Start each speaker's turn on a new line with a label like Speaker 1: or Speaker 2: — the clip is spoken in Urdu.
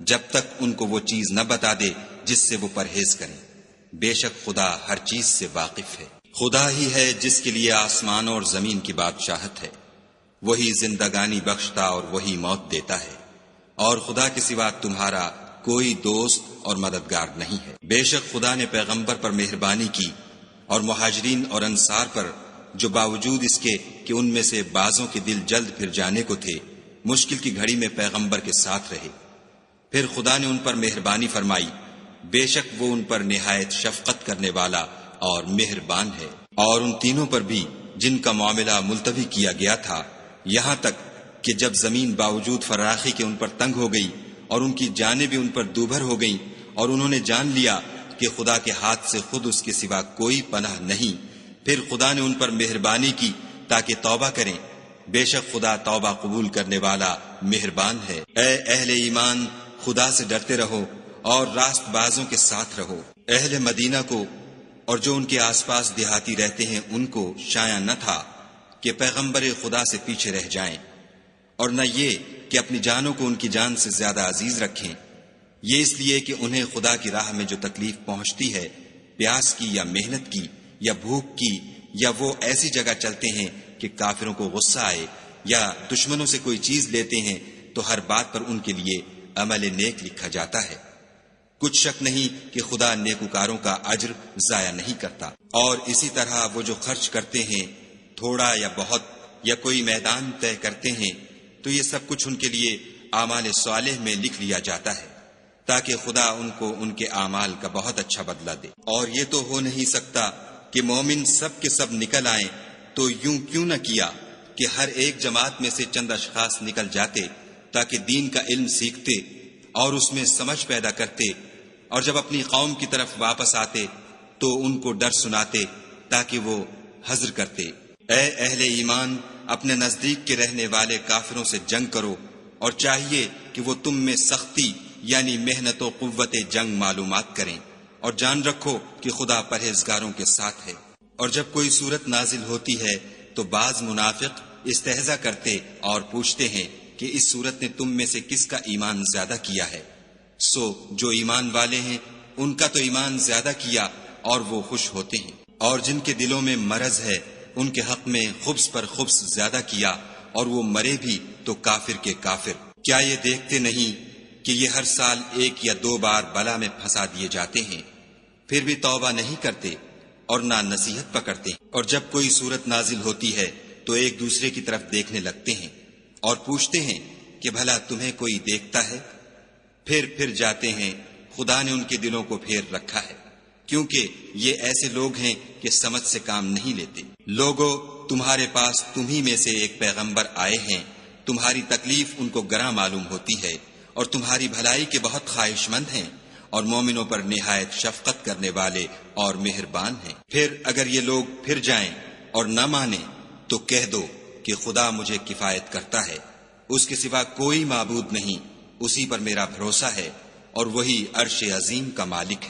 Speaker 1: جب تک ان کو وہ چیز نہ بتا دے جس سے وہ پرہیز کریں۔ بے شک خدا ہر چیز سے واقف ہے۔ خدا ہی ہے جس کے لیے آسمان اور زمین کی بادشاہت ہے، وہی زندگانی بخشتا اور وہی موت دیتا ہے، اور خدا کے سوا تمہارا کوئی دوست اور مددگار نہیں ہے۔ بے شک خدا نے پیغمبر پر مہربانی کی اور مہاجرین اور انصار پر، جو باوجود اس کے کہ ان میں سے بعضوں کے دل جلد پھر جانے کو تھے، مشکل کی گھڑی میں پیغمبر کے ساتھ رہے۔ پھر خدا نے ان پر مہربانی فرمائی، بے شک وہ ان پر نہایت شفقت کرنے والا اور مہربان ہے۔ اور ان تینوں پر بھی جن کا معاملہ ملتوی کیا گیا تھا، یہاں تک کہ جب زمین باوجود فراخی کے ان پر تنگ ہو گئی اور ان کی جانیں بھی ان پر دوبھر ہو گئیں، اور انہوں نے جان لیا کہ خدا کے ہاتھ سے خود اس کے سوا کوئی پناہ نہیں، پھر خدا نے ان پر مہربانی کی تاکہ توبہ کریں۔ بے شک خدا توبہ قبول کرنے والا مہربان ہے۔ اے اہل ایمان، خدا سے ڈرتے رہو اور راست بازوں کے ساتھ رہو۔ اہل مدینہ کو اور جو ان کے آس پاس دیہاتی رہتے ہیں ان کو شایع نہ تھا کہ پیغمبر خدا سے پیچھے رہ جائیں، اور نہ یہ کہ اپنی جانوں کو ان کی جان سے زیادہ عزیز رکھیں، یہ اس لیے کہ انہیں خدا کی راہ میں جو تکلیف پہنچتی ہے، پیاس کی یا محنت کی یا بھوک کی، یا وہ ایسی جگہ چلتے ہیں کہ کافروں کو غصہ آئے، یا دشمنوں سے کوئی چیز لیتے ہیں، تو ہر بات پر ان کے لیے عمل نیک لکھا جاتا ہے۔ کچھ شک نہیں کہ خدا نیکوکاروں کا اجر ضائع نہیں کرتا۔ اور اسی طرح وہ جو خرچ کرتے ہیں، تھوڑا یا بہت، یا کوئی میدان طے کرتے ہیں، تو یہ سب کچھ ان کے لیے اعمال صالح میں لکھ لیا جاتا ہے، تاکہ خدا ان کو ان کے اعمال کا بہت اچھا بدلہ دے۔ اور یہ تو ہو نہیں سکتا کہ مومن سب کے سب نکل آئیں، تو یوں کیوں نہ کیا کہ ہر ایک جماعت میں سے چند اشخاص نکل جاتے تاکہ دین کا علم سیکھتے اور اس میں سمجھ پیدا کرتے، اور جب اپنی قوم کی طرف واپس آتے تو ان کو ڈر سناتے تاکہ وہ حذر کرتے۔ اے اہل ایمان، اپنے نزدیک کے رہنے والے کافروں سے جنگ کرو، اور چاہیے کہ وہ تم میں سختی یعنی محنت و قوت جنگ معلومات کریں، اور جان رکھو کہ خدا پرہیزگاروں کے ساتھ ہے۔ اور جب کوئی صورت نازل ہوتی ہے تو بعض منافق استہزاء کرتے اور پوچھتے ہیں کہ اس صورت نے تم میں سے کس کا ایمان زیادہ کیا ہے؟ سو جو ایمان والے ہیں ان کا تو ایمان زیادہ کیا اور وہ خوش ہوتے ہیں، اور جن کے دلوں میں مرض ہے ان کے حق میں خبث پر خبث زیادہ کیا، اور وہ مرے بھی تو کافر کے کافر۔ کیا یہ دیکھتے نہیں کہ یہ ہر سال 1 یا 2 بار بلا میں پھنسا دیے جاتے ہیں، پھر بھی توبہ نہیں کرتے اور نہ نصیحت پکڑتے؟ اور جب کوئی صورت نازل ہوتی ہے تو ایک دوسرے کی طرف دیکھنے لگتے ہیں اور پوچھتے ہیں کہ بھلا تمہیں کوئی دیکھتا ہے؟ پھر جاتے ہیں، خدا نے ان کے دلوں کو پھیر رکھا ہے، کیونکہ یہ ایسے لوگ ہیں کہ سمجھ سے کام نہیں لیتے۔ لوگو، تمہارے پاس تمہی میں سے ایک پیغمبر آئے ہیں، تمہاری تکلیف ان کو گراں معلوم ہوتی ہے، اور تمہاری بھلائی کے بہت خواہش مند ہیں، اور مومنوں پر نہایت شفقت کرنے والے اور مہربان ہیں۔ پھر اگر یہ لوگ پھر جائیں اور نہ مانیں تو کہہ دو کہ خدا مجھے کفایت کرتا ہے، اس کے سوا کوئی معبود نہیں، اسی پر میرا بھروسہ ہے، اور وہی عرش عظیم کا مالک ہے۔